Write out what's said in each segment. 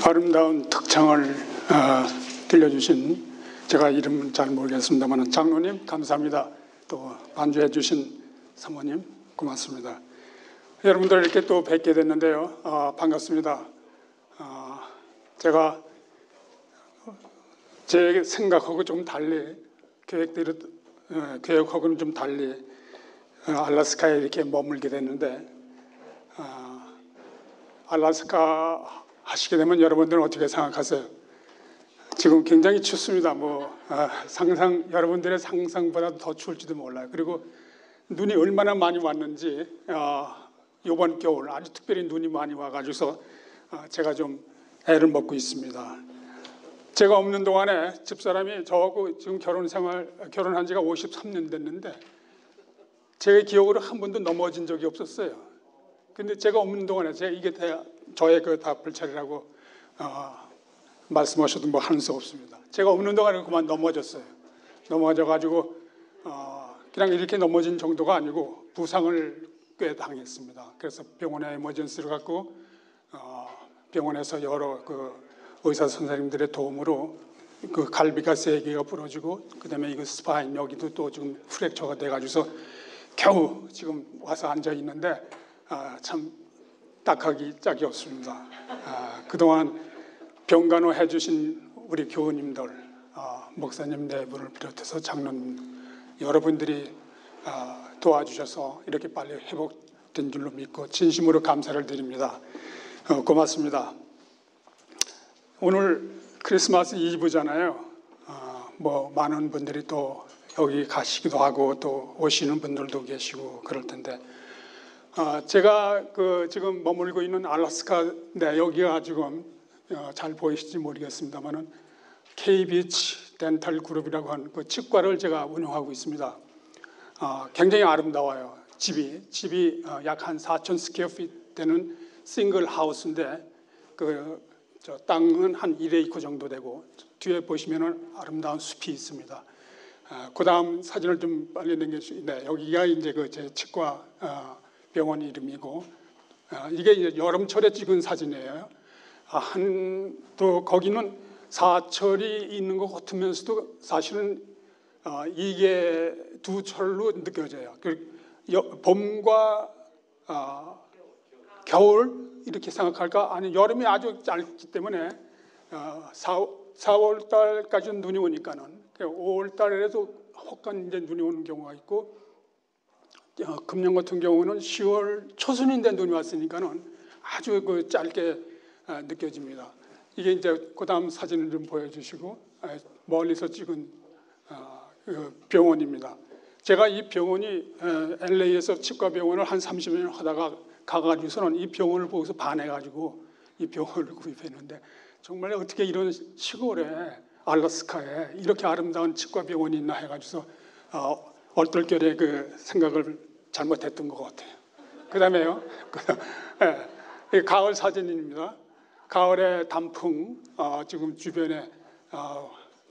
아름다운 특창을 들려주신, 제가 이름은 잘 모르겠습니다만 장로님 감사합니다. 또 반주해 주신 사모님 고맙습니다. 여러분들 이렇게 또 뵙게 됐는데요. 반갑습니다. 제가 제 생각하고 좀 달리, 계획하고는 좀 달리 알래스카에 이렇게 머물게 됐는데, 알래스카 하시게 되면 여러분들은 어떻게 생각하세요? 지금 굉장히 춥습니다. 여러분들의 상상보다 더 추울지도 몰라요. 그리고 눈이 얼마나 많이 왔는지 이번 겨울 아주 특별히 눈이 많이 와가지고서 제가 좀 애를 먹고 있습니다. 제가 없는 동안에 집사람이 저하고 지금 결혼한 지가 53년 됐는데 제 기억으로 한 번도 넘어진 적이 없었어요. 근데 제가 없는 동안에 이게 저의 다 불찰이라고 말씀하셔도 뭐 하는 수 없습니다. 제가 없는 동안에 그만 넘어졌어요. 넘어져가지고 그냥 이렇게 넘어진 정도가 아니고 부상을 꽤 당했습니다. 그래서 병원에 에머전시를 갖고 병원에서 여러 의사 선생님들의 도움으로 갈비가 3개가 부러지고, 그다음에 이거 스파인 여기도 또 지금 프랙처가 돼가지고서 겨우 지금 와서 앉아 있는데 참 딱하기 짝이 없습니다. 그동안 병간호 해주신 우리 교우님들, 목사님 네 분을 비롯해서 장로님 여러분들이 도와주셔서 이렇게 빨리 회복된 줄로 믿고 진심으로 감사를 드립니다. 고맙습니다. 오늘 크리스마스 이브잖아요. 많은 분들이 또 여기 가시기도 하고 또 오시는 분들도 계시고 그럴 텐데, 제가 지금 머물고 있는 알래스카, 여기가 지금 잘 보이실지 모르겠습니다만은 K-비치 덴탈 그룹이라고 하는 치과를 제가 운영하고 있습니다. 굉장히 아름다워요. 집이 약 한 4,000 스퀘어 핏 되는 싱글 하우스인데 저 땅은 한 1에이커 정도 되고 뒤에 보시면은 아름다운 숲이 있습니다. 그 다음 사진을 좀 빨리 넘겨주시죠. 여기가 이제 제 치과 병원 이름이고, 이게 이제 여름철에 찍은 사진이에요. 또 거기는 사철이 있는 것 같으면서도 사실은 이게 두 철로 느껴져요. 봄과 겨울 이렇게 생각할까? 아니, 여름이 아주 짧기 때문에 4월 달까지는 눈이 오니까는 5월 달에도 혹간 이제 눈이 오는 경우가 있고, 금년 같은 경우는 10월 초순인데 눈이 왔으니까는 아주 짧게 느껴집니다. 이게 이제 그다음 사진을 좀 보여주시고, 멀리서 찍은 병원입니다. 제가 이 병원이 LA에서 치과 병원을 한 30년 하다가 가가지고서는 이 병원을 보고서 반해가지고 이 병원을 구입했는데, 정말 어떻게 이런 시골에 알래스카에 이렇게 아름다운 치과 병원이 있나 해가지고서 얼떨결에 생각을 잘못했던 것 같아요. 그다음에요, 가을 사진입니다. 가을의 단풍, 지금 주변에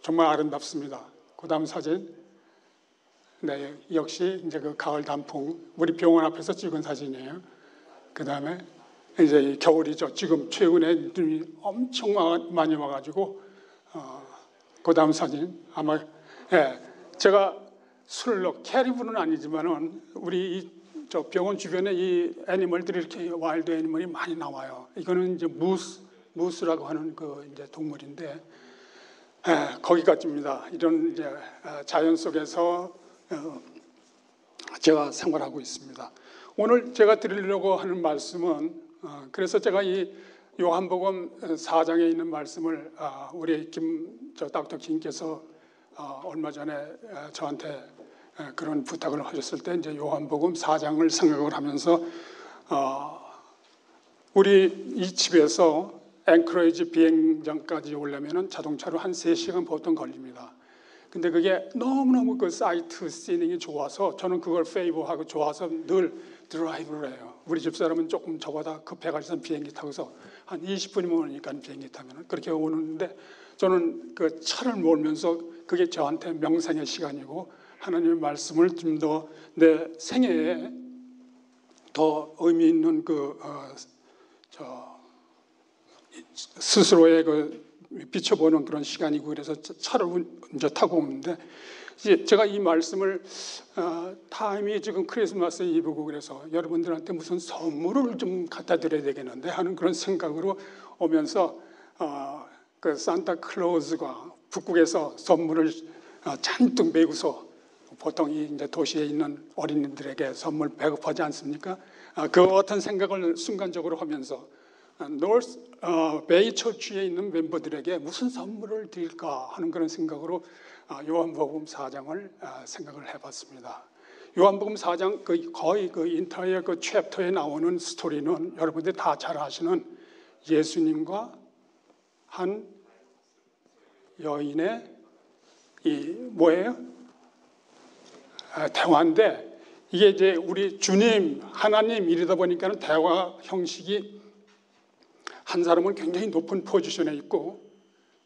정말 아름답습니다. 그다음 사진, 역시 이제 가을 단풍, 우리 병원 앞에서 찍은 사진이에요. 그다음에 이제 겨울이죠. 지금 최근에 눈이 엄청 많이 와가지고, 그다음 사진 아마 제가 캐리브는 아니지만은 우리 저 병원 주변에 이 애니멀들이 이렇게 와일드 애니멀이 많이 나와요. 이거는 이제 무스라고 하는 이제 동물인데, 거기까지입니다. 이런 이제 자연 속에서 제가 생활하고 있습니다. 오늘 제가 드리려고 하는 말씀은, 그래서 제가 이 요한복음 4장에 있는 말씀을 우리 닥터 김께서 얼마 전에 저한테 그런 부탁을 하셨을 때 이제 요한복음 4장을 생각을 하면서, 우리 이 집에서 앵커레이지 비행장까지 오려면은 자동차로 한 3시간 보통 걸립니다. 근데 그게 너무너무 사이트 시닝이 좋아서 저는 그걸 페이버하고 좋아서 늘 드라이브를 해요. 우리 집사람은 조금 저보다 급해가지고 비행기 타고서 한 20분이면 오니까 비행기 타면 그렇게 오는데, 저는 차를 몰면서 그게 저한테 명상의 시간이고 하나님의 말씀을 좀 더 내 생애에 더 의미 있는 스스로의 비춰보는 그런 시간이고 그래서 차를 먼저 타고 오는데 이제 제가 이 말씀을 타임이 지금 크리스마스 이브고 그래서 여러분들한테 무슨 선물을 좀 갖다 드려야 되겠는데 하는 그런 생각으로 오면서 그 산타클로즈가 북극에서 선물을 잔뜩 메고서 보통 이제 도시에 있는 어린이들에게 선물 배급하지 않습니까? 그 어떤 생각을 순간적으로 하면서 노스 베이 처치에 있는 멤버들에게 무슨 선물을 드릴까 하는 그런 생각으로 요한복음 4장을 생각을 해봤습니다. 요한복음 4장 거의 그 인터의 그 챕터에 나오는 스토리는 여러분들이 다 잘 아시는 예수님과 한 여인의 이 뭐예요? 대화인데 이게 이제 우리 주님 하나님 이러다 보니까는 대화 형식이 한 사람은 굉장히 높은 포지션에 있고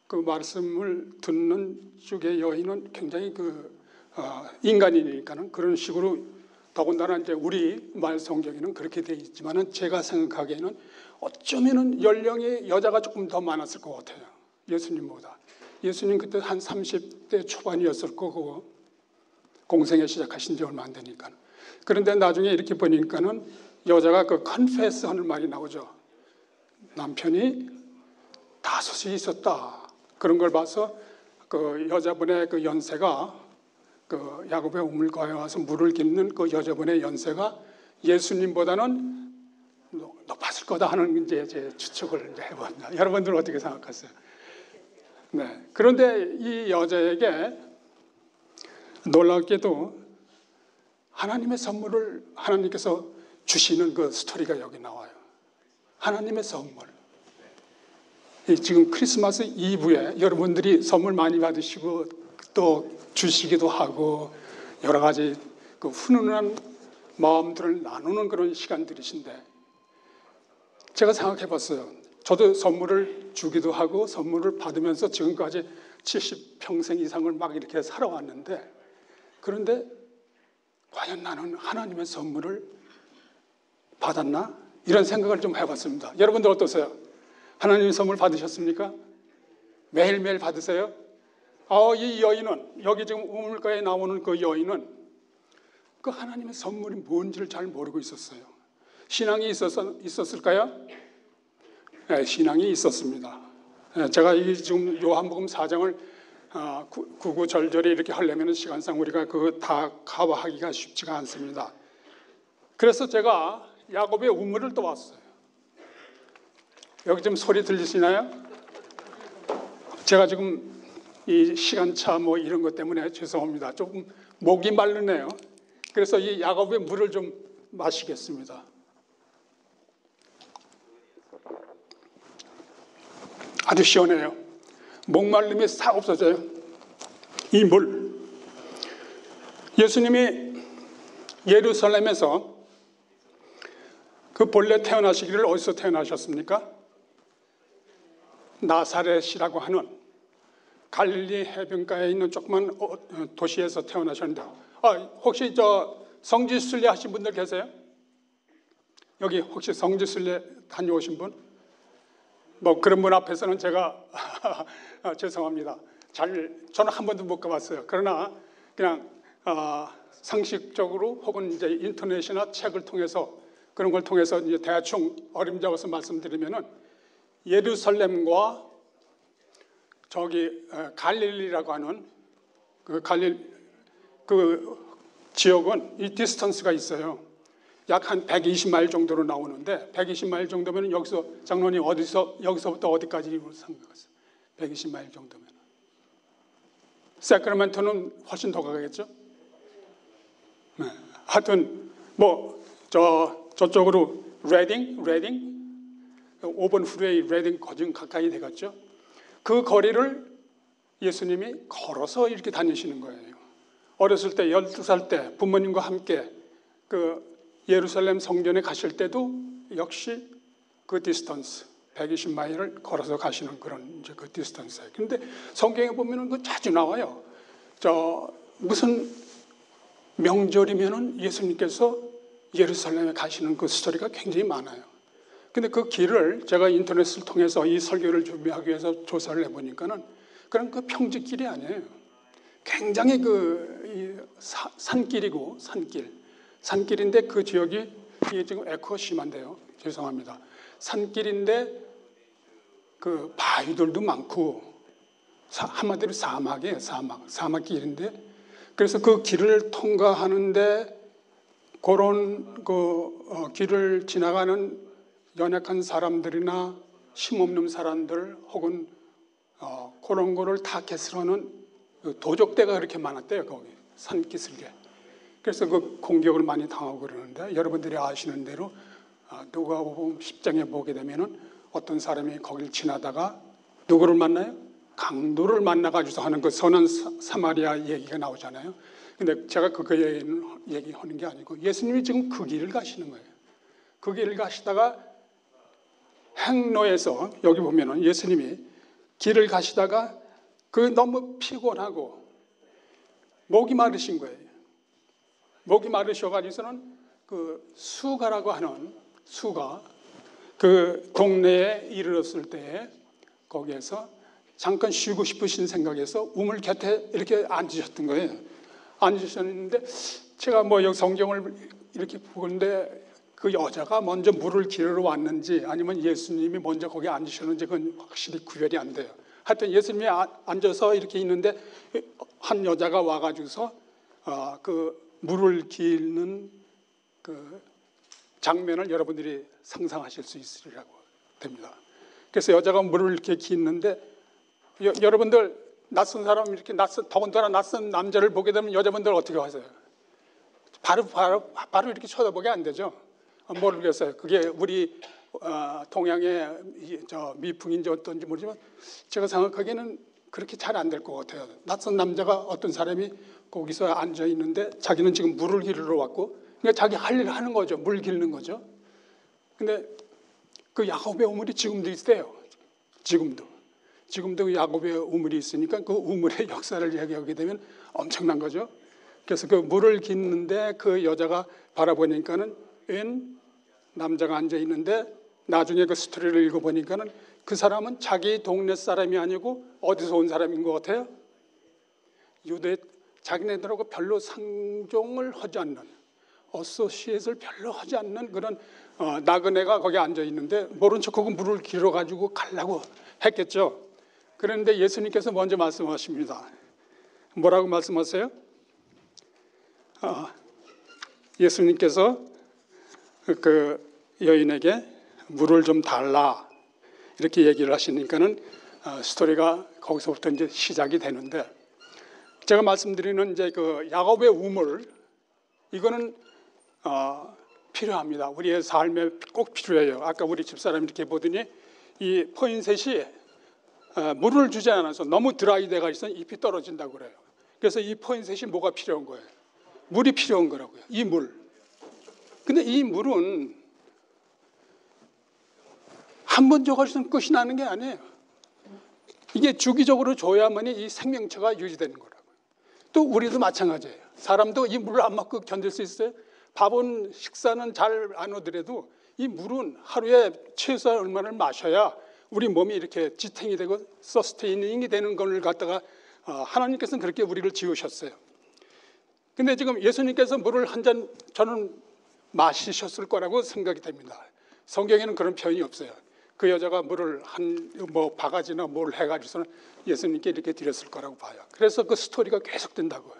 그 말씀을 듣는 쪽의 여인은 굉장히 인간이니까는 그런 식으로 더군다나 이제 우리 말 성경에는 그렇게 되어 있지만은 제가 생각하기에는 어쩌면은 연령의 여자가 조금 더 많았을 것 같아요. 예수님보다. 예수님 그때 한 30대 초반이었을 거고 공생애 시작하신 지 얼마 안 되니까. 그런데 나중에 이렇게 보니까는 여자가 그 컨페스 하는 말이 나오죠. 남편이 다섯이 있었다. 그런 걸 봐서 그 여자분의 그 연세가 그 야곱의 우물가에 와서 물을 깃는 그 여자분의 연세가 예수님보다는 높았을 거다 하는 이제 제 추측을 이제 해봅니다. 여러분들 어떻게 생각하세요? 네. 그런데 이 여자에게 놀랍게도 하나님의 선물을 하나님께서 주시는 그 스토리가 여기 나와요. 하나님의 선물. 지금 크리스마스 이브에 여러분들이 선물 많이 받으시고 또 주시기도 하고 여러 가지 그 훈훈한 마음들을 나누는 그런 시간들이신데 제가 생각해 봤어요. 저도 선물을 주기도 하고 선물을 받으면서 지금까지 70평생 이상을 막 이렇게 살아왔는데 그런데 과연 나는 하나님의 선물을 받았나? 이런 생각을 좀 해봤습니다. 여러분들 어떠세요? 하나님의 선물 받으셨습니까? 매일매일 받으세요? 이 여인은 여기 지금 우물가에 나오는 그 여인은 그 하나님의 선물이 뭔지를 잘 모르고 있었어요. 신앙이 있었을까요? 네, 신앙이 있었습니다. 제가 이 지금 요한복음 4장을 구구절절히 이렇게 하려면 시간상 우리가 그거 다 커버하기가 쉽지가 않습니다. 그래서 제가 야곱의 우물을 또 왔어요. 여기 좀 소리 들리시나요? 제가 지금 이 시간차 뭐 이런 것 때문에 죄송합니다. 조금 목이 마르네요. 그래서 이 야곱의 물을 좀 마시겠습니다. 아주 시원해요. 목마름이 싹 없어져요. 이 물. 예수님이 예루살렘에서 그 본래 태어나시기를 어디서 태어나셨습니까? 나사렛이라고 하는 갈릴리 해변가에 있는 조그만 도시에서 태어나셨는데 혹시 성지순례 하신 분들 계세요? 여기 혹시 성지순례 다녀오신 분? 뭐 그런 분 앞에서는 제가 죄송합니다. 저는 한 번도 못 가봤어요. 그러나 그냥 상식적으로 혹은 이제 인터넷이나 책을 통해서 그런 걸 통해서 이제 대충 어림잡아서 말씀드리면은 예루살렘과 저기 갈릴리라고 하는 그 지역은 이 디스턴스가 있어요. 약 한 120마일 정도로 나오는데 120마일 정도면 여기서 장로님 여기서부터 어디까지 생각하세요? 120마일 정도면 세크라멘토는 훨씬 더 가겠죠? 네. 하여튼 뭐 저쪽으로 레딩 5번 프레이 레딩 거진 가까이 되겠죠? 그 거리를 예수님이 걸어서 이렇게 다니시는 거예요. 어렸을 때 12살 때 부모님과 함께 그 예루살렘 성전에 가실 때도 역시 그 디스턴스 120마일을 걸어서 가시는 그런 이제 그 디스턴스예요. 그런데 성경에 보면은 그 자주 나와요. 무슨 명절이면은 예수님께서 예루살렘에 가시는 그 스토리가 굉장히 많아요. 근데 그 길을 제가 인터넷을 통해서 이 설교를 준비하기 위해서 조사를 해보니까는 그런 그 평지길이 아니에요. 굉장히 산길이고 산길인데 그 지역이 이게 지금 에코가 심한데요. 죄송합니다. 산길인데 그 바위들도 많고 한마디로 사막이에요. 사막길인데 그래서 그 길을 통과하는데 그런 길을 지나가는 연약한 사람들이나 힘없는 사람들 혹은 그런 거를 다 개설하는 도적대가 그렇게 많았대요. 거기 산기슭에. 그래서 그 공격을 많이 당하고 그러는데 여러분들이 아시는 대로 누가복음 10장에 보게 되면은 어떤 사람이 거길 지나다가 누구를 만나요? 강도를 만나가지고 하는 그 선한 사마리아 얘기가 나오잖아요. 근데 제가 그 얘기하는 게 아니고 예수님이 지금 그 길을 가시는 거예요. 그 길을 가시다가 행로에서 여기 보면은 예수님이 길을 가시다가 너무 피곤하고 목이 마르신 거예요. 목이 마르셔가지고서는 그 수가라고 하는 수가 그 동네에 이르렀을 때에 거기에서 잠깐 쉬고 싶으신 생각에서 우물 곁에 이렇게 앉으셨던 거예요. 앉으셨는데 제가 여기 성경을 이렇게 보는데 그 여자가 먼저 물을 기르러 왔는지 아니면 예수님이 먼저 거기 앉으셨는지 그건 확실히 구별이 안 돼요. 하여튼 예수님이 앉아서 이렇게 있는데 한 여자가 와가지고서 그 물을 기르는 그 장면을 여러분들이 상상하실 수 있으리라고 됩니다. 그래서 여자가 물을 이렇게 기르는데 여러분들 낯선 사람 이렇게 더군다나 낯선 남자를 보게 되면 여자분들 어떻게 하세요? 바로 이렇게 쳐다보게 안 되죠. 모르겠어요. 그게 우리 동양의 미풍인지 어떤지 모르지만 제가 생각하기에는 그렇게 잘 안 될 것 같아요. 낯선 남자가 어떤 사람이 거기서 앉아 있는데 자기는 지금 물을 기르러 왔고 그러니까 자기 할 일을 하는 거죠. 물 기르는 거죠. 근데 그 야곱의 우물이 지금도 있어요. 지금도 야곱의 우물이 있으니까 그 우물의 역사를 이야기하게 되면 엄청난 거죠. 그래서 그 물을 깃는데 그 여자가 바라보니까는 웬 남자가 앉아 있는데 나중에 그 스토리를 읽어보니까는 그 사람은 자기 동네 사람이 아니고 어디서 온 사람인 것 같아요? 자기네들하고 별로 상종을 하지 않는 어소시에이트를 별로 하지 않는 그런 나그네가 거기 앉아 있는데 모른 척하고 물을 길어 가지고 가려고 했겠죠. 그런데 예수님께서 먼저 말씀하십니다. 뭐라고 말씀하세요? 예수님께서 그 여인에게 물을 좀 달라 이렇게 얘기를 하시니까는 스토리가 거기서부터 이제 시작이 되는데 제가 말씀드리는 이제 그 야곱의 우물 이거는 필요합니다. 우리의 삶에 꼭 필요해요. 아까 우리 집사람이 이렇게 보더니 이 포인셋이 물을 주지 않아서 너무 드라이 돼가 있으면 잎이 떨어진다고 그래요. 그래서 이 포인셋이 뭐가 필요한 거예요? 물이 필요한 거라고요. 이 물. 근데 이 물은 한 번 줘가지고는 끝이 나는 게 아니에요. 이게 주기적으로 줘야만이 이 생명체가 유지되는 거라고요. 또 우리도 마찬가지예요. 사람도 이 물을 안 먹고 견딜 수 있어요? 밥은 식사는 잘 안 오더라도 이 물은 하루에 최소한 얼마를 마셔야 우리 몸이 이렇게 지탱이 되고 서스테이닝이 되는 걸 갖다가 하나님께서는 그렇게 우리를 지으셨어요. 근데 지금 예수님께서 물을 한 잔 저는 마시셨을 거라고 생각이 됩니다. 성경에는 그런 표현이 없어요. 그 여자가 물을 바가지나 뭘 해가지고서는 예수님께 이렇게 드렸을 거라고 봐요. 그래서 그 스토리가 계속된다고요.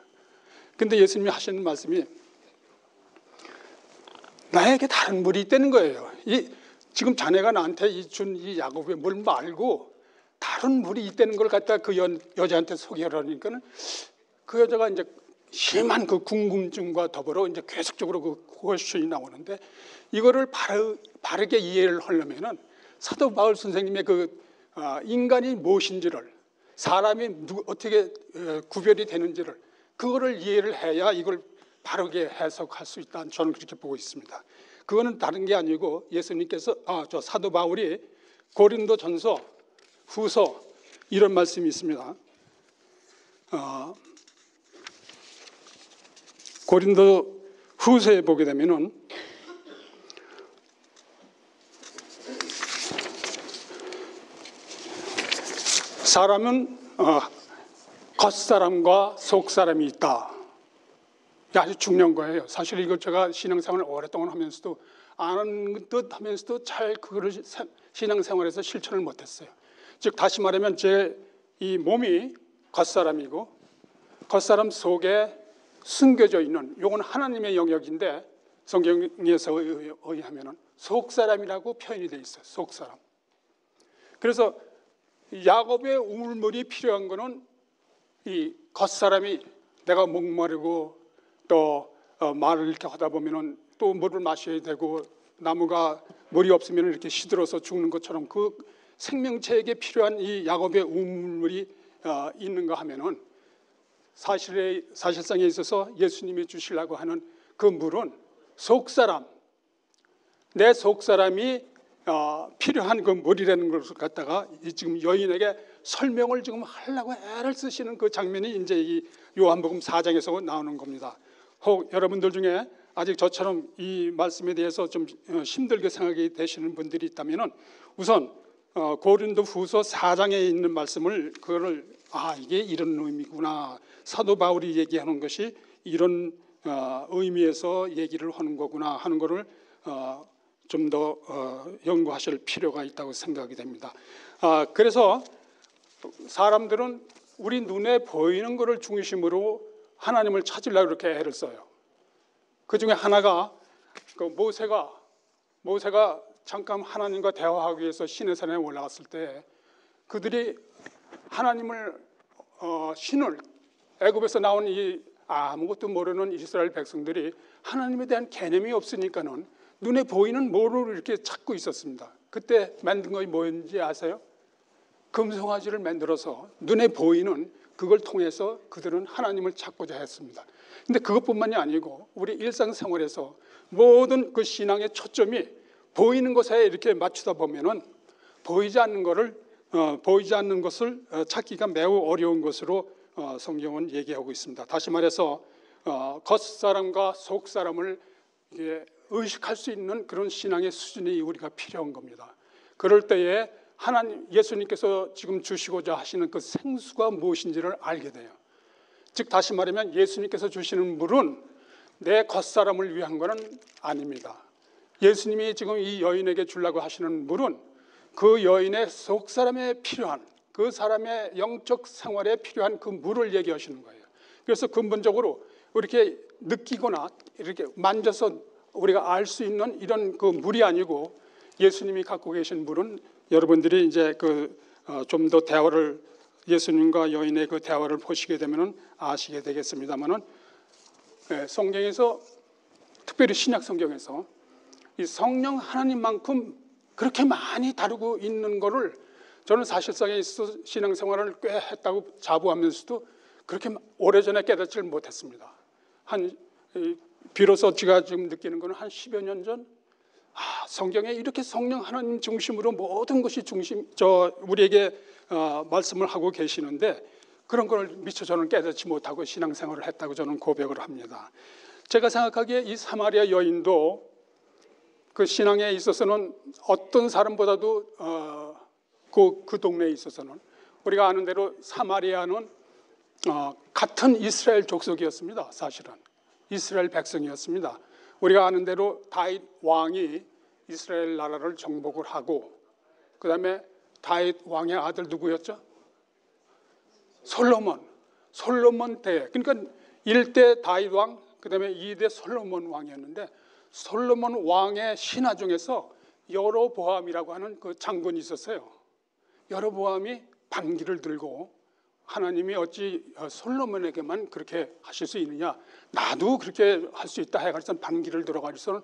근데 예수님이 하시는 말씀이 나에게 다른 물이 있다는 거예요. 지금 자네가 나한테 준 이 야곱의 물 말고 다른 물이 있다는 걸 갖다 그 여자한테 소개하려니까는 그 여자가 이제 심한 그 궁금증과 더불어 이제 계속적으로 그 퀘스천이 나오는데 이거를 바르게 이해를 하려면은 사도 바울 선생님의 그 인간이 무엇인지를 사람이 어떻게 구별이 되는지를 그거를 이해를 해야 이걸 바르게 해석할 수 있다. 저는 그렇게 보고 있습니다. 그거는 다른 게 아니고 예수님께서 저 사도 바울이 고린도전서 후서 이런 말씀이 있습니다. 고린도 후서에 보게 되면은 사람은 겉사람과 속사람이 있다. 이게 아주 중요한 거예요. 사실 이걸 제가 신앙생활을 오랫동안 하면서도 아는 듯 하면서도 잘 그거를 신앙생활에서 실천을 못했어요. 즉 다시 말하면 제 이 몸이 겉사람이고 겉사람 속에 숨겨져 있는, 이건 하나님의 영역인데 성경에서 의하면 속사람이라고 표현이 되어 있어요. 속사람. 그래서 야곱의 우물물이 필요한 거는 이 겉사람이, 내가 목마르고 또 말을 이렇게 하다 보면은 또 물을 마셔야 되고 나무가 물이 없으면 이렇게 시들어서 죽는 것처럼 그 생명체에게 필요한 이 야곱의 우물물이 있는가 하면은 사실상에 있어서 예수님이 주시려고 하는 그 물은 속사람, 내 속사람이 필요한 그 물이라는 것을 갖다가 지금 여인에게 설명을 지금 하려고 애를 쓰시는 그 장면이 이제 이 요한복음 4장에서 나오는 겁니다. 혹 여러분들 중에 아직 저처럼 이 말씀에 대해서 좀 힘들게 생각이 되시는 분들이 있다면은 우선 고린도후서 4장에 있는 말씀을 그거를 이게 이런 의미구나, 사도 바울이 얘기하는 것이 이런 의미에서 얘기를 하는 거구나 하는 거를 좀 더 연구하실 필요가 있다고 생각이 됩니다. 그래서 사람들은 우리 눈에 보이는 것을 중심으로 하나님을 찾으려고 이렇게 애를 써요. 그 중에 하나가 그 모세가 잠깐 하나님과 대화하기 위해서 시내산에 올라갔을 때 그들이 하나님을 신을 애굽에서 나온 이 아무것도 모르는 이스라엘 백성들이 하나님에 대한 개념이 없으니까는 눈에 보이는 뭐를 이렇게 찾고 있었습니다. 그때 만든 것이 뭐였는지 아세요? 금송아지를 만들어서 눈에 보이는 그걸 통해서 그들은 하나님을 찾고자 했습니다. 근데 그것뿐만이 아니고 우리 일상생활에서 모든 그 신앙의 초점이 보이는 것에 이렇게 맞추다 보면은 보이지 않는 것을 찾기가 매우 어려운 것으로 성경은 얘기하고 있습니다. 다시 말해서 겉사람과 속사람을 의식할 수 있는 그런 신앙의 수준이 우리가 필요한 겁니다. 그럴 때에 예수님께서 지금 주시고자 하시는 그 생수가 무엇인지를 알게 돼요. 즉 다시 말하면 예수님께서 주시는 물은 내 겉사람을 위한 것은 아닙니다. 예수님이 지금 이 여인에게 주려고 하시는 물은 그 여인의 속사람에 필요한, 그 사람의 영적 생활에 필요한 그 물을 얘기하시는 거예요. 그래서 근본적으로 이렇게 느끼거나 이렇게 만져서 우리가 알 수 있는 이런 그 물이 아니고 예수님이 갖고 계신 물은 여러분들이 이제 좀 더 대화를, 예수님과 여인의 그 대화를 보시게 되면 아시게 되겠습니다만은 성경에서, 특별히 신약 성경에서 이 성령 하나님만큼 그렇게 많이 다루고 있는 거를 저는 사실상에 있어서 신앙생활을 꽤 했다고 자부하면서도 그렇게 오래전에 깨닫지를 못했습니다. 비로소 제가 지금 느끼는 것은 한 10여 년 전, 성경에 이렇게 성령 하나님 중심으로 모든 것이 우리에게 말씀을 하고 계시는데 그런 걸 미처 저는 깨닫지 못하고 신앙생활을 했다고 저는 고백을 합니다. 제가 생각하기에 이 사마리아 여인도 그 신앙에 있어서는 어떤 사람보다도 그 동네에 있어서는 우리가 아는 대로 사마리아는 같은 이스라엘 족속이었습니다. 사실은 이스라엘 백성이었습니다. 우리가 아는 대로 다윗 왕이 이스라엘 나라를 정복을 하고 그 다음에 다윗 왕의 아들 누구였죠? 솔로몬 때, 그러니까 1대 다윗 왕, 그 다음에 2대 솔로몬 왕이었는데 솔로몬 왕의 신하 중에서 여로보암이라고 하는 그 장군이 있었어요. 여로보암이 반기를 들고 하나님이 어찌 솔로몬에게만 그렇게 하실 수 있느냐, 나도 그렇게 할 수 있다 해가지고 반기를 들어가지고는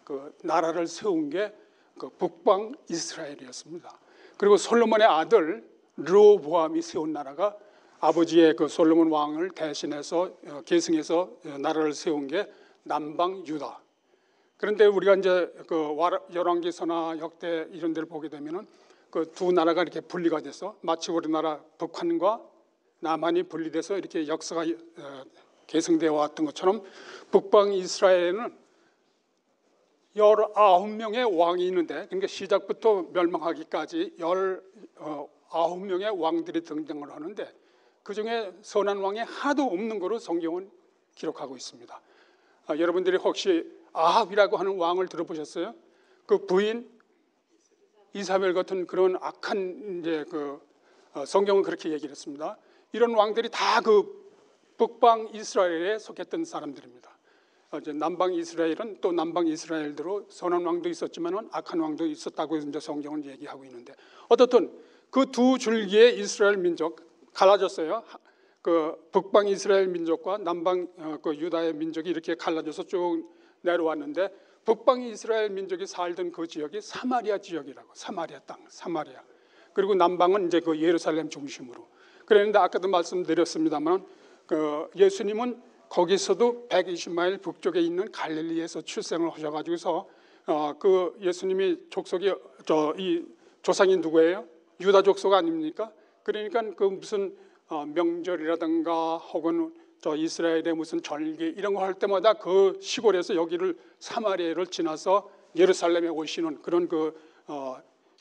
그 나라를 세운 게 그 북방 이스라엘이었습니다. 그리고 솔로몬의 아들 르호보암이 세운 나라가 아버지의 그 솔로몬 왕을 대신해서 계승해서 나라를 세운 게 남방 유다. 그런데 우리가 이제 그 열왕기서나 역대 이런 데를 보게 되면은 그 두 나라가 이렇게 분리가 돼서 마치 우리나라 북한과 남한이 분리돼서 이렇게 역사가 계승되어 왔던 것처럼 북방 이스라엘에는 19명의 왕이 있는데, 그러니까 시작부터 멸망하기까지 19 9명의 왕들이 등장을 하는데 그중에 선한 왕이 하나도 없는 거로 성경은 기록하고 있습니다. 여러분들이 혹시 아합이라고 하는 왕을 들어보셨어요? 그 부인 이사벨 같은 그런 악한 이제 성경은 그렇게 얘기를 했습니다. 이런 왕들이 다 그 북방 이스라엘에 속했던 사람들입니다. 이제 남방 이스라엘은 또 남방 이스라엘대로 선한 왕도 있었지만은 악한 왕도 있었다고 이제 성경은 얘기하고 있는데 어떻든 그 두 줄기의 이스라엘 민족 갈라졌어요. 그 북방 이스라엘 민족과 남방 그 유다의 민족이 이렇게 갈라져서 쭉 내려왔는데 북방 이스라엘 민족이 살던 그 지역이 사마리아 지역이라고, 사마리아 땅, 사마리아. 그리고 남방은 이제 그 예루살렘 중심으로. 그랬는데 아까도 말씀드렸습니다만 그 예수님은 거기서도 120마일 북쪽에 있는 갈릴리에서 출생을 하셔가지고서 그 예수님이 족속이 이 조상이 누구예요? 유다 족속 아닙니까? 그러니까 그 무슨 명절이라든가 혹은 저 이스라엘의 무슨 절기 이런 거 할 때마다 그 시골에서 여기를 사마리아를 지나서 예루살렘에 오시는 그런 그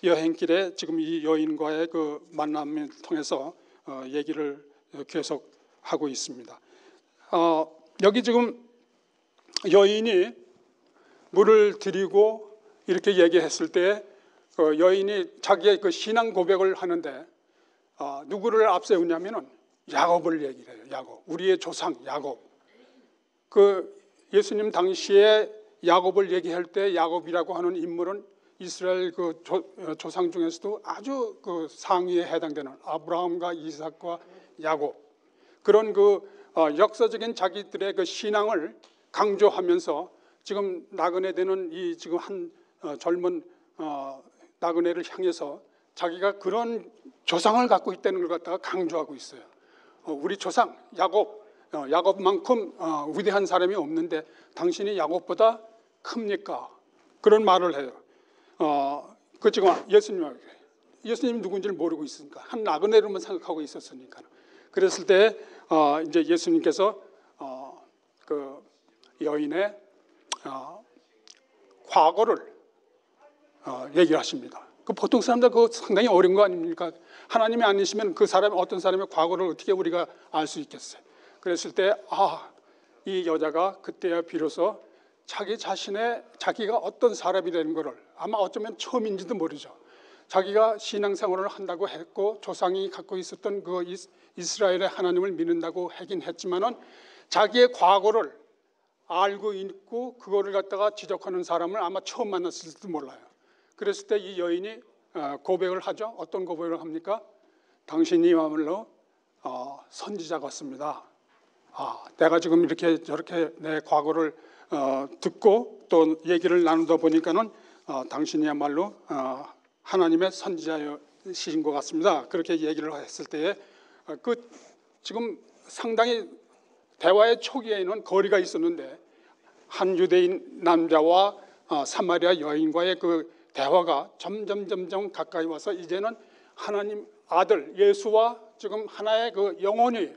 여행길에 지금 이 여인과의 그 만남을 통해서 얘기를 계속 하고 있습니다. 여기 지금 여인이 물을 드리고 이렇게 얘기했을 때 여인이 자기의 그 신앙 고백을 하는데 누구를 앞세우냐면은 야곱을 얘기를 해요. 야곱, 우리의 조상 야곱. 그 예수님 당시에 야곱을 얘기할 때 야곱이라고 하는 인물은 이스라엘 그 조상 중에서도 아주 그 상위에 해당되는 아브라함과 이삭과 야곱, 그런 그 역사적인 자기들의 그 신앙을 강조하면서 지금 나그네 되는 이 지금 한 젊은 나그네를 향해서 자기가 그런 조상을 갖고 있다는 걸 갖다가 강조하고 있어요. 우리 조상 야곱, 야곱만큼 위대한 사람이 없는데 당신이 야곱보다 큽니까? 그런 말을 해요. 그 지금 예수님이 누군지를 모르고 있으니까 한 나그네로만 생각하고 있었으니까. 그랬을 때 이제 예수님께서 그 여인의 과거를 얘기를 하십니다. 그 보통 사람들 그거 상당히 어려운 거 아닙니까? 하나님이 아니시면 그 사람이 어떤 사람의 과거를 어떻게 우리가 알 수 있겠어요? 그랬을 때 이 여자가 그때야 비로소 자기 자기가 어떤 사람이 되는 것을 아마 어쩌면 처음인지도 모르죠. 자기가 신앙생활을 한다고 했고 조상이 갖고 있었던 그 이스라엘의 하나님을 믿는다고 하긴 했지만은 자기의 과거를 알고 있고 그거를 갖다가 지적하는 사람을 아마 처음 만났을지도 몰라요. 그랬을 때 이 여인이 고백을 하죠. 어떤 고백을 합니까? 당신이야말로 선지자 같습니다. 내가 지금 이렇게 저렇게 내 과거를 듣고 또 얘기를 나누다 보니까는 당신이야말로 하나님의 선지자이신 것 같습니다. 그렇게 얘기를 했을 때에 그 지금 상당히 대화의 초기에는 거리가 있었는데 한 유대인 남자와 사마리아 여인과의 그 대화가 점점 가까이 와서 이제는 하나님 아들 예수와 지금 하나의 그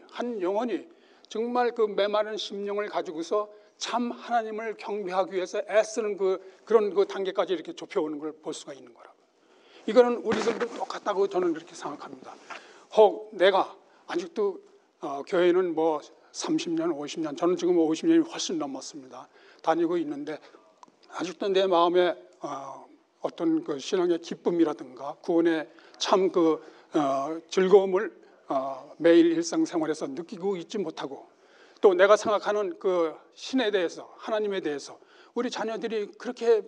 한 영혼이 정말 그 메마른 심령을 가지고서 참 하나님을 경배하기 위해서 애쓰는 그런 그 단계까지 이렇게 좁혀오는 걸 볼 수가 있는 거라고. 이거는 우리들도 똑같다고 저는 그렇게 생각합니다. 혹 내가 아직도 교회는 뭐 30년, 50년, 저는 지금 50년이 훨씬 넘었습니다. 다니고 있는데 아직도 내 마음에 어떤 그 신앙의 기쁨이라든가 구원의 참 그 즐거움을 매일 일상생활에서 느끼고 있지 못하고 또 내가 생각하는 그 신에 대해서 하나님에 대해서 우리 자녀들이 그렇게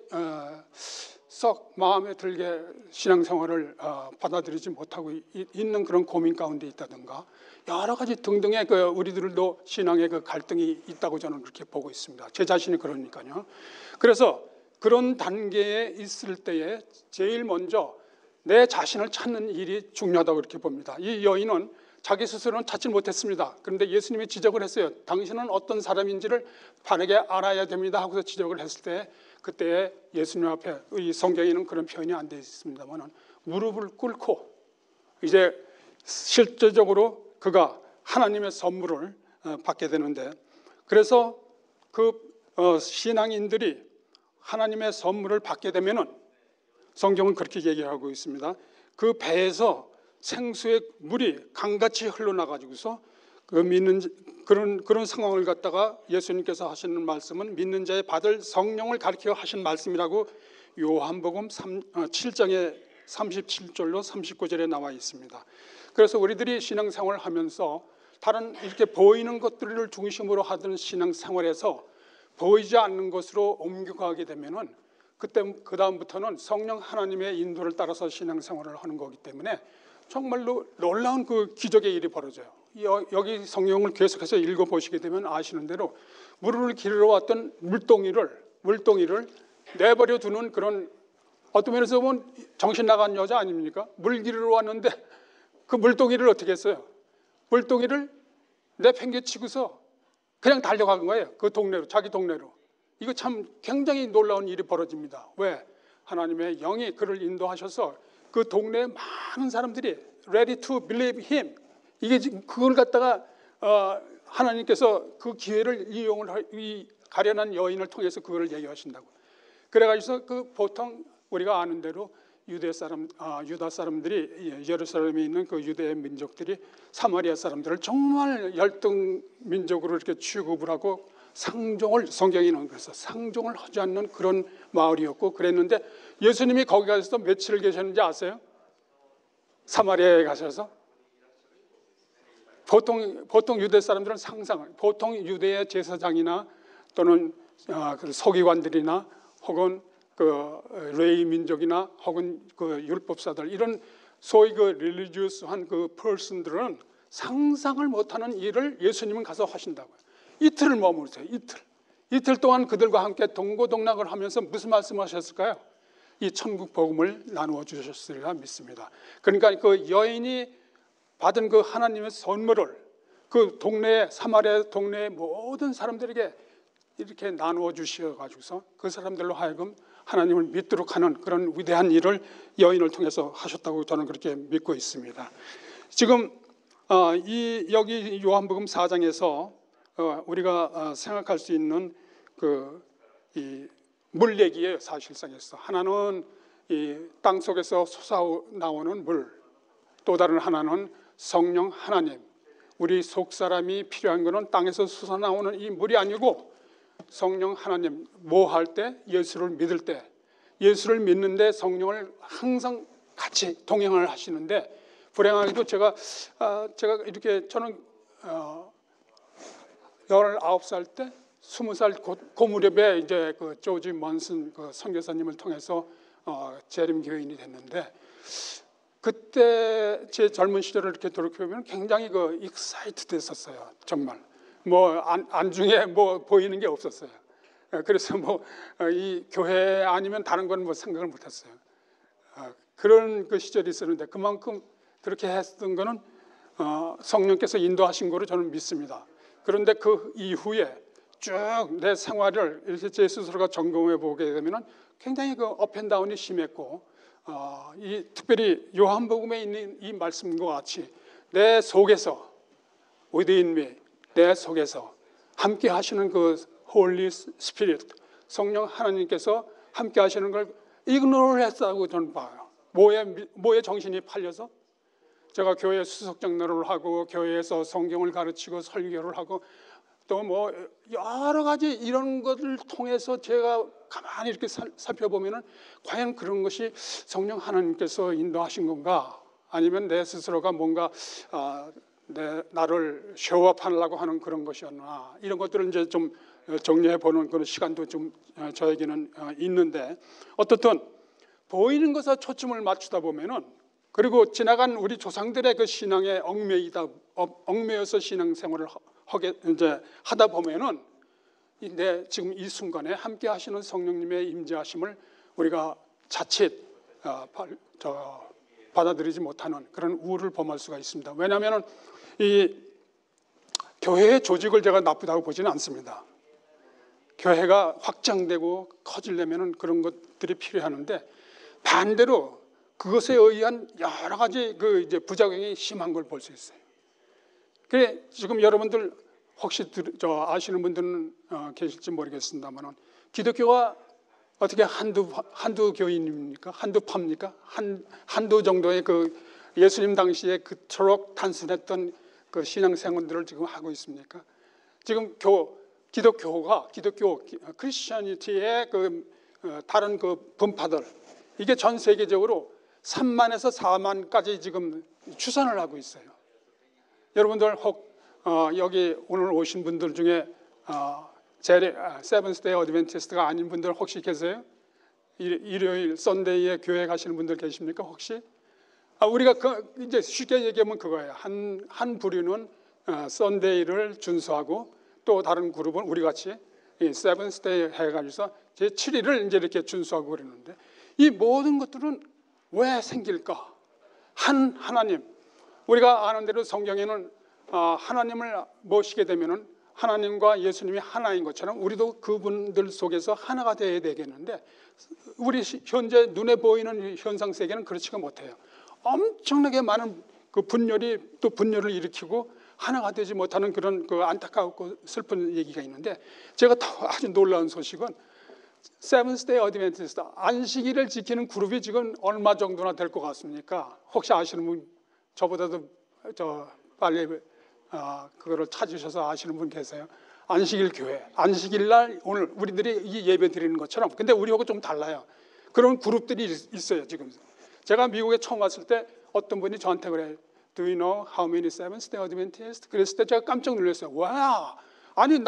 썩 마음에 들게 신앙생활을 받아들이지 못하고 있는 그런 고민 가운데 있다든가 여러 가지 등등의 그 우리들도 신앙의 그 갈등이 있다고 저는 그렇게 보고 있습니다. 제 자신이 그러니까요. 그래서 그런 단계에 있을 때에 제일 먼저 내 자신을 찾는 일이 중요하다고 그렇게 봅니다. 이 여인은 자기 스스로는 찾지 못했습니다. 그런데 예수님이 지적을 했어요. 당신은 어떤 사람인지를 바르게 알아야 됩니다 하고서 지적을 했을 때 그때 예수님 앞에 이 성경에는 그런 표현이 안 되어 있습니다만 무릎을 꿇고 이제 실제적으로 그가 하나님의 선물을 받게 되는데 그래서 그 신앙인들이 하나님의 선물을 받게 되면은 성경은 그렇게 얘기하고 있습니다. 그 배에서 생수의 물이 강같이 흘러나가지고서 그 믿는 그런 상황을 갖다가 예수님께서 하시는 말씀은 믿는 자의 받을 성령을 가리켜 하신 말씀이라고 요한복음 7장에 37절로 39절에 나와 있습니다. 그래서 우리들이 신앙생활을 하면서 다른 이렇게 보이는 것들을 중심으로 하던 신앙생활에서 보이지 않는 것으로 옮겨가게 되면은 그때 그 다음부터는 성령 하나님의 인도를 따라서 신앙생활을 하는 거기 때문에 정말로 놀라운 그 기적의 일이 벌어져요. 여기 성경을 계속해서 읽어보시게 되면 아시는 대로 물을 기르러 왔던 물동이를 내버려 두는 그런, 어떤 면에서 보면 정신 나간 여자 아닙니까? 물 기르러 왔는데 그 물동이를 어떻게 했어요? 물동이를 내팽개치고서 그냥 달려간 거예요. 그 동네로, 자기 동네로. 이거 참 굉장히 놀라운 일이 벌어집니다. 왜? 하나님의 영이 그를 인도하셔서 그 동네에 많은 사람들이 ready to believe him, 이게 지금 그걸 갖다가 하나님께서 그 기회를 이용을 이 가련한 여인을 통해서 그거를 얘기하신다고. 그래가지고 그 보통 우리가 아는 대로 유다 사람들이, 예루살렘에 있는 그 유대 민족들이 사마리아 사람들을 정말 열등 민족으로 이렇게 취급을 하고 상종을, 성경에는 그래서 상종을 하지 않는 그런 마을이었고 그랬는데, 예수님이 거기 가서 며칠을 계셨는지 아세요? 사마리아에 가셔서 보통 유대 사람들은 보통 유대의 제사장이나 또는 그 서기관들이나 혹은 그 레위 민족이나 혹은 그 율법사들, 이런 소위 그 릴리지어스한 그 퍼슨들은 상상을 못하는 일을 예수님은 가서 하신다고요. 이틀을 머무르세요. 이틀 동안 그들과 함께 동고동락을 하면서 무슨 말씀하셨을까요? 이 천국 복음을 나누어 주셨으리라 믿습니다. 그러니까 그 여인이 받은 그 하나님의 선물을 그 동네에, 사마리아 동네의 모든 사람들에게 이렇게 나누어 주셔가지고서 그 사람들로 하여금 하나님을 믿도록 하는 그런 위대한 일을 여인을 통해서 하셨다고 저는 그렇게 믿고 있습니다. 지금 여기 요한복음 4장에서 우리가 생각할 수 있는 이 물 얘기예요. 사실상에서 하나는 이 땅 속에서 솟아나오는 물, 또 다른 하나는 성령 하나님. 우리 속 사람이 필요한 것은 땅에서 솟아나오는 이 물이 아니고 성령 하나님. 뭐 할 때? 예수를 믿을 때. 예수를 믿는데 성령을 항상 같이 동행을 하시는데, 불행하게도 제가 이렇게 저는 19살 때 20살 그 무렵에 이제 그 조지 먼슨 그 선교사님을 통해서 재림 교인이 됐는데, 그때 제 젊은 시절을 이렇게 돌이켜보면 굉장히 그 익사이트 됐었어요. 정말 뭐 안중에 뭐 보이는 게 없었어요. 그래서 뭐 이 교회 아니면 다른 건 뭐 생각을 못했어요. 그런 그 시절이 있었는데, 그만큼 그렇게 했던 거는 성령께서 인도하신 거로 저는 믿습니다. 그런데 그 이후에 쭉 내 생활을 이렇게 제 스스로가 점검해 보게 되면은 굉장히 그 업앤다운이 심했고, 이 특별히 요한복음에 있는 이 말씀과 같이 내 속에서, within me, 내 속에서 함께 하시는 그 Holy Spirit, 성령 하나님께서 함께 하시는 걸 이그노를 했다고 저는 봐요. 뭐에 정신이 팔려서? 제가 교회 수석장로를 하고 교회에서 성경을 가르치고 설교를 하고 또 뭐 여러 가지 이런 것을 통해서 제가 가만히 이렇게 살펴보면은 과연 그런 것이 성령 하나님께서 인도하신 건가, 아니면 내 스스로가 뭔가 나를 쇼업하려고 하는 그런 것이었나, 이런 것들을 이제 좀 정리해 보는 그런 시간도 좀 저에게는 있는데, 어떻든 보이는 것에 초점을 맞추다 보면은, 그리고 지나간 우리 조상들의 그 신앙에 얽매여서 신앙생활을 이제 하다 보면은 지금 이 순간에 함께 하시는 성령님의 임재하심을 우리가 자칫 받아들이지 못하는 그런 우울을 범할 수가 있습니다. 왜냐하면 이 교회의 조직을 제가 나쁘다고 보지는 않습니다. 교회가 확장되고 커지려면 그런 것들이 필요하는데, 반대로 그것에 의한 여러 가지 그 이제 부작용이 심한 걸 볼 수 있어요. 그래, 지금 여러분들 혹시 아시는 분들은 계실지 모르겠습니다만, 기독교가 어떻게 한두 교인입니까? 한두 파입니까? 한두 정도의 그 예수님 당시에 그토록 단순했던 그 신앙생활들을 지금 하고 있습니까? 지금 기독교 크리스천리티의 다른 그 분파들, 이게 전 세계적으로 3만에서 4만까지 지금 추산을 하고 있어요. 여러분들 혹 여기 오늘 오신 분들 중에 세븐스데이 어드벤티스트가 아닌 분들 혹시 계세요? 일요일 썬데이에 교회 가시는 분들 계십니까 혹시? 우리가 이제 쉽게 얘기하면 그거예요. 한 부류는 썬데이를 준수하고 또 다른 그룹은 우리 같이 세븐스데이 해가지고서 제 7일을 이제 이렇게 준수하고 그러는데, 이 모든 것들은 왜 생길까? 하나님, 우리가 아는 대로 성경에는 하나님을 모시게 되면은 하나님과 예수님이 하나인 것처럼 우리도 그분들 속에서 하나가 되어야 되겠는데, 우리 현재 눈에 보이는 현상 세계는 그렇지가 못해요. 엄청나게 많은 그 분열을 일으키고 하나가 되지 못하는 그런 그 안타깝고 슬픈 얘기가 있는데, 제가 더 아주 놀라운 소식은 세븐스데이 어드벤티스트 안식일을 지키는 그룹이 지금 얼마 정도나 될 것 같습니까? 혹시 아시는 분, 저보다도 빨리 그거를 찾으셔서 아시는 분 계세요? 안식일 교회, 안식일 날 오늘 우리들이 이 예배 드리는 것처럼, 근데 우리하고 좀 달라요. 그런 그룹들이 있어요. 지금 제가 미국에 처음 왔을 때 어떤 분이 저한테 그래요. Do you know how many Seventh-day Adventists? 그랬을 때 제가 깜짝 놀랐어요. 와, 아니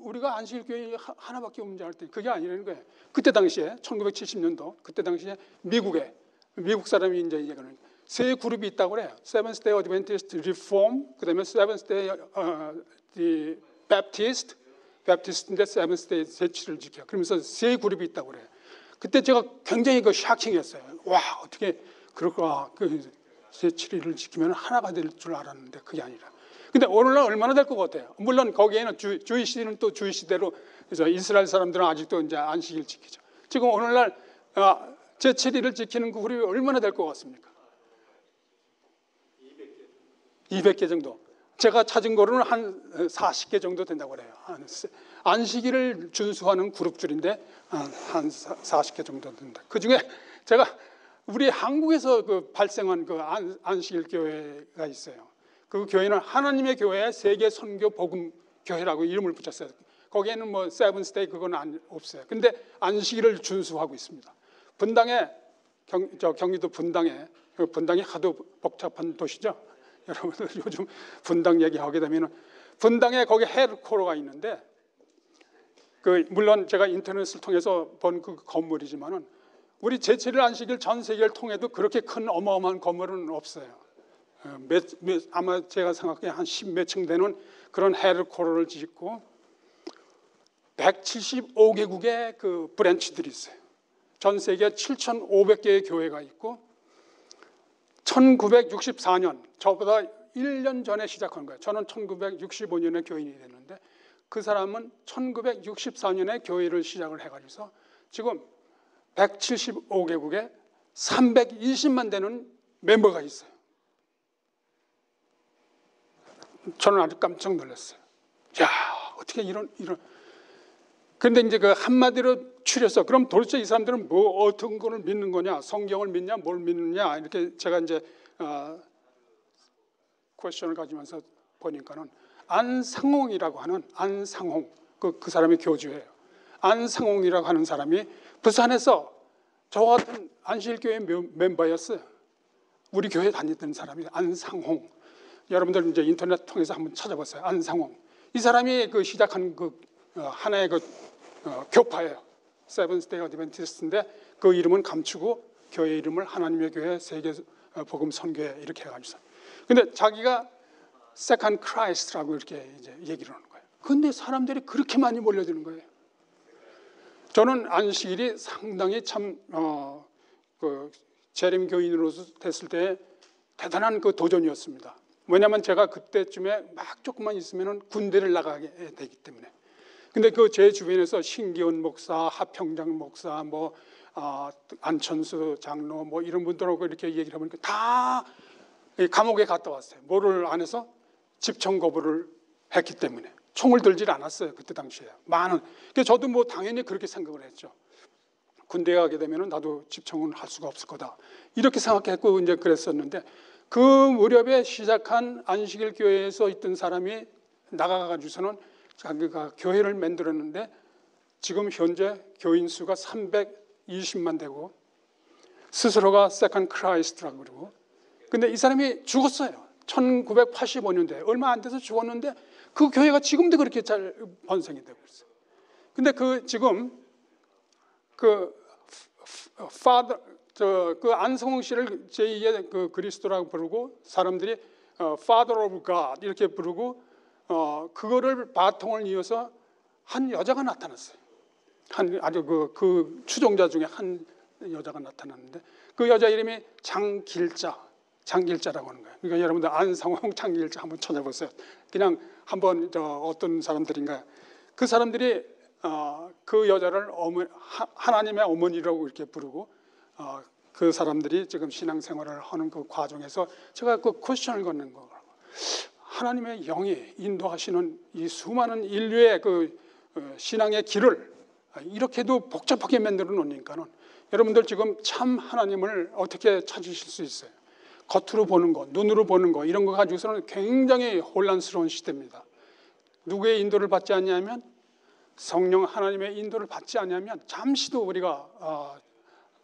우리가 안식일 교회 하나밖에 없는 줄 알았더니 그게 아니라는 거예요. 그때 당시에 1970년도 그때 당시에 미국 사람이 이제 얘기하는 세 그룹이 있다고 그래요. Seventh-day Adventist Reform, 그다음에 Seventh-day Baptist인데 Seventh-day 제치를 지켜. 그러면서 세 그룹이 있다고 그래요. 그때 제가 굉장히 샤킹했어요. 와, 어떻게 그럴까? 제7일을 지키면 하나가 될 줄 알았는데 그게 아니라. 근데 오늘날 얼마나 될 것 같아요? 물론 거기에는 주이시는 또 주이시대로, 그래서 이스라엘 사람들은 아직도 이제 안식일 지키죠. 지금 오늘날 제7일을 지키는 그 그룹이 얼마나 될 것 같습니까? 200개 정도. 제가 찾은 거로는 한 40개 정도 된다고 그래요. 안식일을 준수하는 그룹들인데 한 40개 정도 된다. 그 중에 제가 우리 한국에서 발생한 안식일 교회가 있어요. 그 교회는 하나님의 교회 세계 선교 복음 교회라고 이름을 붙였어요. 거기에는 뭐 세븐스데이 그건 없어요. 근데 안식일을 준수하고 있습니다. 분당에 경기도 분당이 하도 복잡한 도시죠. 여러분들 요즘 분당 얘기하게 되면 분당에 거기 헤드코어가 있는데, 물론 제가 인터넷을 통해서 본 그 건물이지만은 우리 제7일 안식일 전 세계를 통해도 그렇게 큰 어마어마한 건물은 없어요. 아마 제가 생각해 한 10몇 층 되는 그런 헤드코어를 짓고 175개국의 그 브랜치들이 있어요. 전 세계 7,500개의 교회가 있고 1964년, 저보다 1년 전에 시작한 거예요. 저는 1965년에 교인이 됐는데 그 사람은 1964년에 교회를 시작을 해가지고서 지금 175개국에 320만 되는 멤버가 있어요. 저는 아주 깜짝 놀랐어요. 야, 어떻게 이런. 그런데 이제 그 한마디로 추려서 그럼 도대체 이 사람들은 뭐 어떤 거를 믿는 거냐, 성경을 믿냐, 뭘 믿느냐, 이렇게 제가 이제 퀘스천을 가지면서 보니까는 안상홍이라고 하는 안상홍 그 사람이 교주예요. 안상홍이라고 하는 사람이 부산에서 저와 같은 안식일교회 멤버였어요. 우리 교회 다니던 사람이 안상홍. 여러분들 이제 인터넷 통해서 한번 찾아보세요. 안상홍. 이 사람이 시작한 하나의 교파예요. 세븐스데이 어드벤티스트인데 그 이름은 감추고 교회 이름을 하나님의 교회 세계 복음 선교회 이렇게 해가지고. 근데 자기가 세컨 크라이스트라고 이렇게 이제 얘기를 하는 거예요. 근데 사람들이 그렇게 많이 몰려드는 거예요. 저는 안식일이 상당히 참 재림 교인으로서 됐을 때 대단한 도전이었습니다. 왜냐하면 제가 그때쯤에 막 조금만 있으면 군대를 나가게 되기 때문에. 근데 제 주변에서 신기원 목사, 하평장 목사, 안천수 장로 이런 분들하고 이렇게 얘기를 해보니까 다 감옥에 갔다 왔어요. 뭐를 안 해서 집청 거부를 했기 때문에. 총을 들질 않았어요. 그때 당시에 많은. 저도 당연히 그렇게 생각을 했죠. 군대에 가게 되면 나도 집청은 할 수가 없을 거다 이렇게 생각했고 이제 그랬었는데, 그 무렵에 시작한 안식일 교회에서 있던 사람이 나가가지고서는 자기가 교회를 만들었는데 지금 현재 교인 수가 320만 되고 스스로가 세컨 크라이스트라고 그러고, 근데 이 사람이 죽었어요. 1985년도에 얼마 안 돼서 죽었는데 그 교회가 지금도 그렇게 잘 번성이 되고 있어요. 근데 그 지금 그 안성홍 씨를 제2의 그 그리스도라고 부르고 사람들이 Father of God 이렇게 부르고, 그거를 바통을 이어서 한 여자가 나타났어요. 아주 그 추종자 중에 한 여자가 나타났는데 그 여자 이름이 장길자라고 하는 거예요. 그러니까 여러분들 안성홍 장길자 한번 찾아보세요. 그냥 한번 어떤 사람들인가, 그 사람들이 그 여자를 하나님의 어머니라고 이렇게 부르고, 그 사람들이 지금 신앙생활을 하는 그 과정에서 제가 그 퀘스천을 걷는 거예요. 하나님의 영이 인도하시는 이 수많은 인류의 그 신앙의 길을 이렇게도 복잡하게 만들어 놓으니까는 여러분들 지금 참 하나님을 어떻게 찾으실 수 있어요? 겉으로 보는 거, 눈으로 보는 거 이런 거 가지고서는 굉장히 혼란스러운 시대입니다. 누구의 인도를 받지 않냐면, 성령 하나님의 인도를 받지 않냐면 잠시도 우리가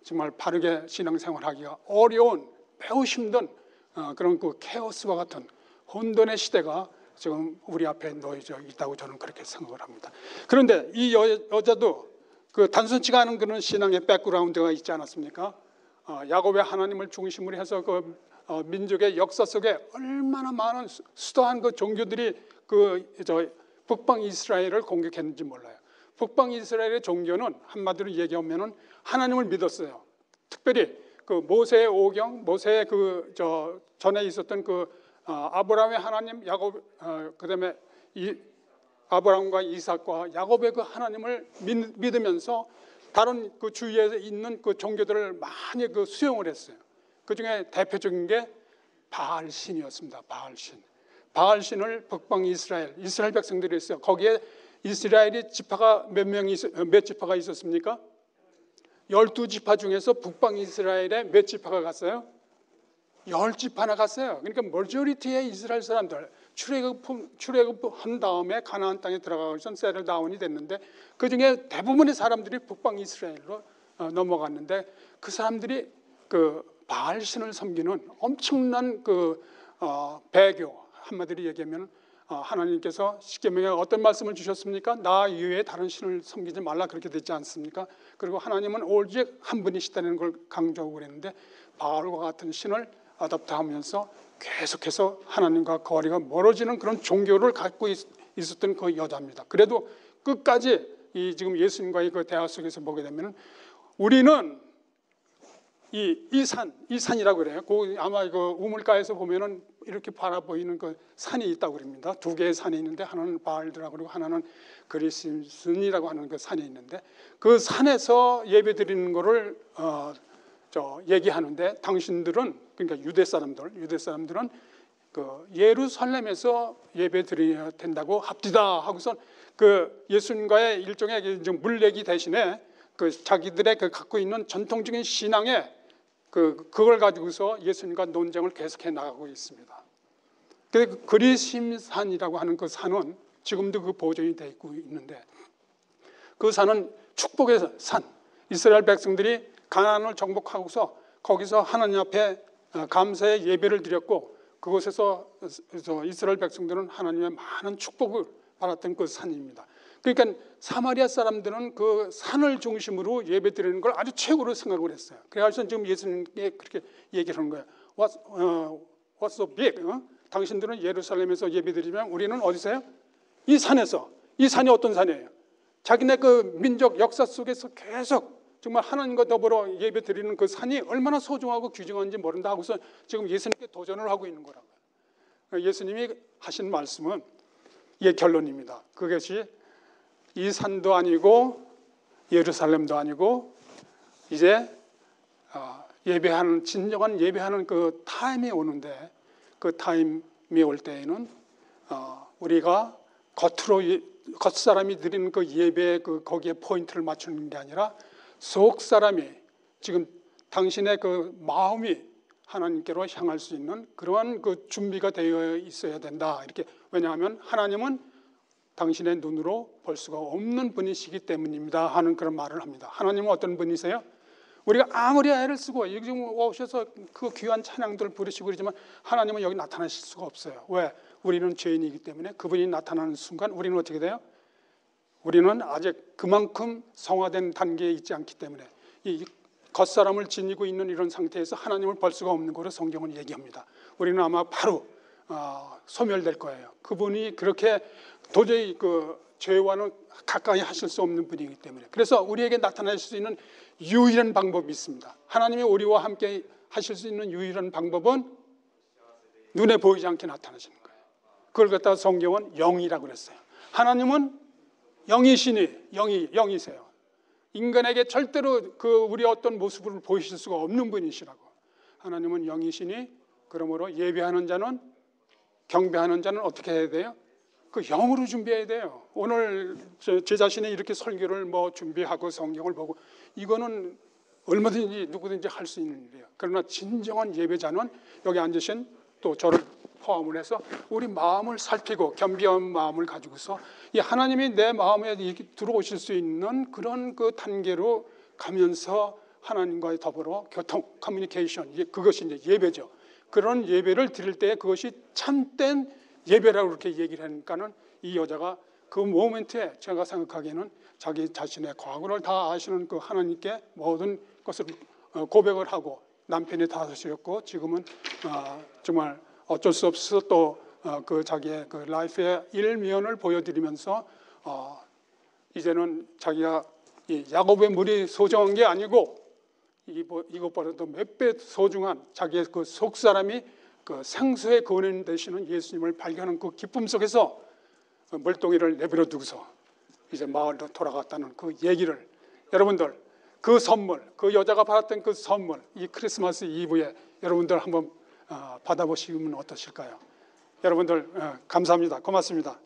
정말 바르게 신앙생활하기가 어려운, 매우 힘든 그런 그 케오스와 같은 혼돈의 시대가 지금 우리 앞에 놓여져 있다고 저는 그렇게 생각을 합니다. 그런데 이 여자도 그 단순치가 않은 그런 신앙의 백그라운드가 있지 않았습니까? 야곱의 하나님을 중심으로 해서 그 민족의 역사 속에 얼마나 많은 수도한 그 종교들이 북방 이스라엘을 공격했는지 몰라요. 북방 이스라엘의 종교는 한마디로 얘기하면은 하나님을 믿었어요. 특별히 그 모세의 오경, 모세의 전에 있었던 아브라함의 하나님, 그다음에 아브라함과 이삭과 야곱의 그 하나님을 믿으면서 다른 그 주위에 있는 그 종교들을 많이 수용을 했어요. 그 중에 대표적인 게 바알신이었습니다. 바알신을 북방 이스라엘 백성들이 있어요. 거기에 이스라엘이 지파가 몇 지파가 있었습니까? 12지파 중에서 북방 이스라엘에 몇 지파가 갔어요? 10지파나 갔어요. 그러니까 머저리티의 이스라엘 사람들 출애굽한 다음에 가나안 땅에 들어가서 세틀다운이 됐는데 그 중에 대부분의 사람들이 북방 이스라엘로 넘어갔는데, 그 사람들이 그 바알신을 섬기는 엄청난 배교, 한마디로 얘기하면 하나님께서 십계명에 어떤 말씀을 주셨습니까? 나 이외에 다른 신을 섬기지 말라, 그렇게 되지 않습니까? 그리고 하나님은 오직 한 분이시다는 걸 강조하고 그랬는데, 바알과 같은 신을 아답트하면서 계속해서 하나님과 거리가 멀어지는 그런 종교를 갖고 있었던 그 여자입니다. 그래도 끝까지 지금 예수님과의 그 대화 속에서 보게 되면 우리는 이 산이라고 그래요. 아마 우물가에서 보면은 이렇게 바라보이는 그 산이 있다고 그럽니다. 두 개의 산이 있는데 하나는 바알드라고 그러고 하나는 그리심슨이라고 하는 그 산이 있는데, 그 산에서 예배드리는 거를 얘기하는데, 당신들은, 그러니까 유대 사람들은 그 예루살렘에서 예배드려야 된다고 합디다 하고서 그 예수님과의 일종의 물레기 대신에 그 자기들의 갖고 있는 전통적인 신앙에 그걸 가지고서 예수님과 논쟁을 계속해 나가고 있습니다. 그 그리심산이라고 하는 그 산은 지금도 그 보존이 되어 있는데, 그 산은 축복의 산. 이스라엘 백성들이 가나안을 정복하고서 거기서 하나님 앞에 감사의 예배를 드렸고, 그곳에서 이스라엘 백성들은 하나님의 많은 축복을 받았던 그 산입니다. 그러니까 사마리아 사람들은 그 산을 중심으로 예배 드리는 걸 아주 최고로 생각을 했어요. 그래서 지금 예수님께 그렇게 얘기를 하는 거예요. What's so big? 당신들은 예루살렘에서 예배 드리면 우리는 어디서요? 이 산에서. 이 산이 어떤 산이에요? 자기네 그 민족 역사 속에서 계속 정말 하나님과 더불어 예배 드리는 그 산이 얼마나 소중하고 귀중한지 모른다 하고서 지금 예수님께 도전을 하고 있는 거라고요. 예수님이 하신 말씀은 이게 결론입니다. 그것이 이 산도 아니고 예루살렘도 아니고 이제 예배하는, 진정한 예배하는 그 타임이 오는데, 그 타임이 올 때에는 우리가 겉사람이 드리는 그 예배의 거기에 포인트를 맞추는 게 아니라 속 사람이, 지금 당신의 그 마음이 하나님께로 향할 수 있는 그러한 그 준비가 되어 있어야 된다. 이렇게. 왜냐하면 하나님은 당신의 눈으로 볼 수가 없는 분이시기 때문입니다 하는 그런 말을 합니다. 하나님은 어떤 분이세요? 우리가 아무리 애를 쓰고 여기 오셔서 그 귀한 찬양들 부르시고 그러지만 하나님은 여기 나타나실 수가 없어요. 왜? 우리는 죄인이기 때문에 그분이 나타나는 순간 우리는 어떻게 돼요? 우리는 아직 그만큼 성화된 단계에 있지 않기 때문에 이 겉사람을 지니고 있는 이런 상태에서 하나님을 볼 수가 없는 거로 성경은 얘기합니다. 우리는 아마 바로 소멸될 거예요. 그분이 그렇게 도저히 그 죄와는 가까이 하실 수 없는 분이기 때문에. 그래서 우리에게 나타날 수 있는 유일한 방법이 있습니다. 하나님이 우리와 함께 하실 수 있는 유일한 방법은 눈에 보이지 않게 나타나시는 거예요. 그걸 갖다가 성경은 영이라고 그랬어요. 하나님은 영이시니 영이세요. 인간에게 절대로 그 우리 어떤 모습을 보이실 수가 없는 분이시라고. 하나님은 영이시니 그러므로 예배하는 자는 경배하는 자는 어떻게 해야 돼요? 그 영으로 준비해야 돼요. 오늘 제 자신이 이렇게 설교를 준비하고 성경을 보고 이거는 얼마든지 누구든지 할 수 있는 일이에요. 그러나 진정한 예배자는 여기 앉으신 또 저를 포함을 해서 우리 마음을 살피고 겸비한 마음을 가지고서 이 하나님이 내 마음에 이렇게 들어오실 수 있는 그런 그 단계로 가면서 하나님과의 더불어 교통, 커뮤니케이션, 그것이 이제 예배죠. 그런 예배를 드릴 때 그것이 참된 예배라고 그렇게 얘기를 하니까는 이 여자가 그 모멘트에 제가 생각하기에는 자기 자신의 과거를 다 아시는 그 하나님께 모든 것을 고백을 하고 남편이 다섯이었고 지금은 정말 어쩔 수 없어 또 그 자기의 그 라이프의 일면을 보여드리면서 이제는 자기가 이 야곱의 물이 소중한 게 아니고 이것보다도 몇 배 소중한 자기의 그 속사람이 그 생수의 근원 되시는 예수님을 발견한 그 기쁨 속에서 물동이를 내버려 두고서 이제 마을로 돌아갔다는 그 얘기를 여러분들 그 선물, 그 여자가 받았던 그 선물 이 크리스마스 이브에 여러분들 한번 받아보시면 어떠실까요? 여러분들 감사합니다. 고맙습니다.